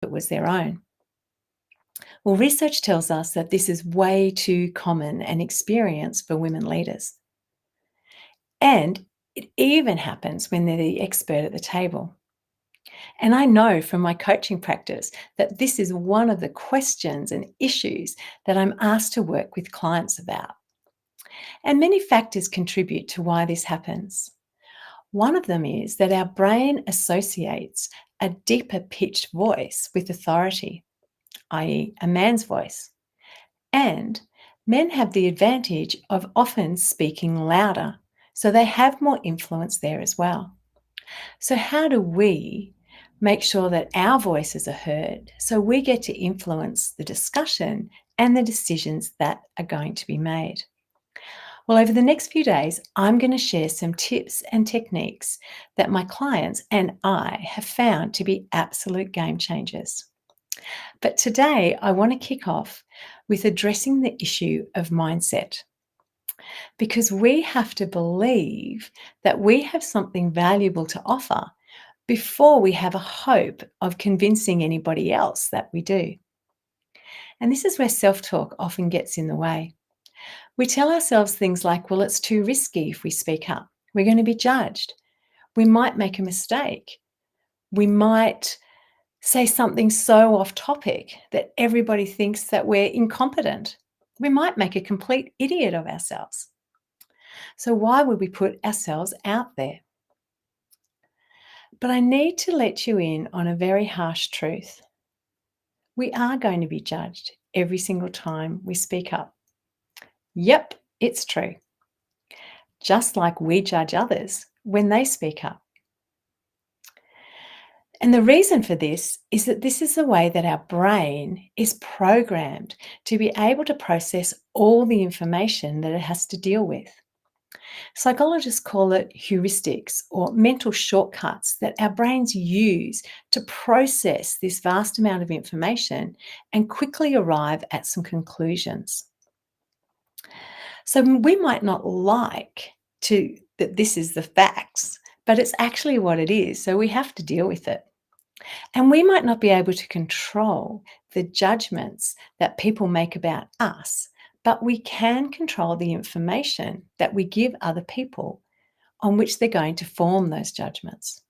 it was their own. Well, research tells us that this is way too common an experience for women leaders. And it even happens when they're the expert at the table. And I know from my coaching practice that this is one of the questions and issues that I'm asked to work with clients about. And many factors contribute to why this happens. One of them is that our brain associates a deeper pitched voice with authority, i.e., a man's voice. And men have the advantage of often speaking louder, so they have more influence there as well. So, how do we make sure that our voices are heard so we get to influence the discussion and the decisions that are going to be made? Well, over the next few days, I'm going to share some tips and techniques that my clients and I have found to be absolute game changers. But today, I want to kick off with addressing the issue of mindset, because we have to believe that we have something valuable to offer before we have a hope of convincing anybody else that we do. And this is where self talk often gets in the way. We tell ourselves things like, well, it's too risky if we speak up. We're going to be judged. We might make a mistake. We might say something so off topic that everybody thinks that we're incompetent. We might make a complete idiot of ourselves. So why would we put ourselves out there? But I need to let you in on a very harsh truth. We are going to be judged every single time we speak up. Yep, it's true. Just like we judge others when they speak up. And the reason for this is that this is the way that our brain is programmed to be able to process all the information that it has to deal with. Psychologists call it heuristics or mental shortcuts that our brains use to process this vast amount of information and quickly arrive at some conclusions. So we might not like that this is the facts, but it's actually what it is. So we have to deal with it. And we might not be able to control the judgments that people make about us, but we can control the information that we give other people on which they're going to form those judgments.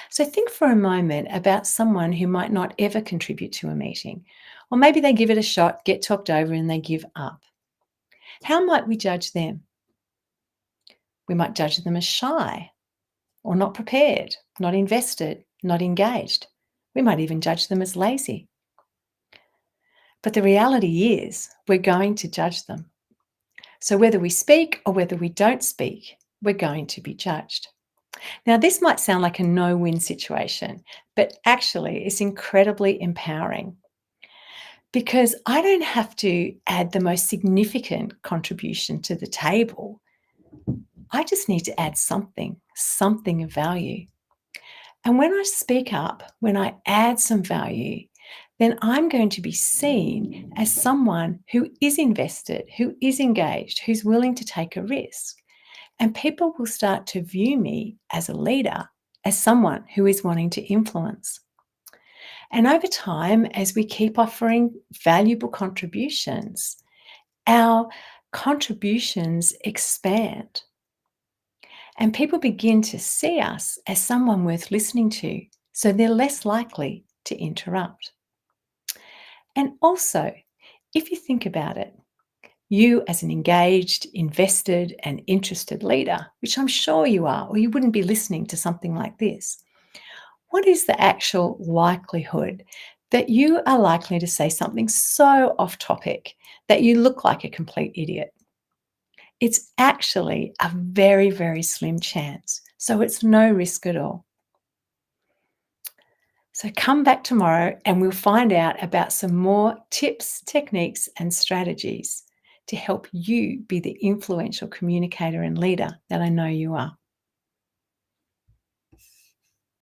So think for a moment about someone who might not ever contribute to a meeting, or maybe they give it a shot, get talked over, and they give up. How might we judge them? We might judge them as shy or not prepared, not invested, not engaged. We might even judge them as lazy. But the reality is we're going to judge them. So whether we speak or whether we don't speak, we're going to be judged. Now, this might sound like a no-win situation, but actually it's incredibly empowering, because I don't have to add the most significant contribution to the table. I just need to add something of value. And when I speak up, when I add some value, then I'm going to be seen as someone who is invested, who is engaged, who's willing to take a risk. And people will start to view me as a leader, as someone who is wanting to influence. And over time, as we keep offering valuable contributions, our contributions expand. And people begin to see us as someone worth listening to, so they're less likely to interrupt. And also, if you think about it, you as an engaged, invested, and interested leader, which I'm sure you are, or you wouldn't be listening to something like this, what is the actual likelihood that you are likely to say something so off topic that you look like a complete idiot? It's actually a very, very slim chance. So it's no risk at all. So come back tomorrow and we'll find out about some more tips, techniques, and strategies to help you be the influential communicator and leader that I know you are.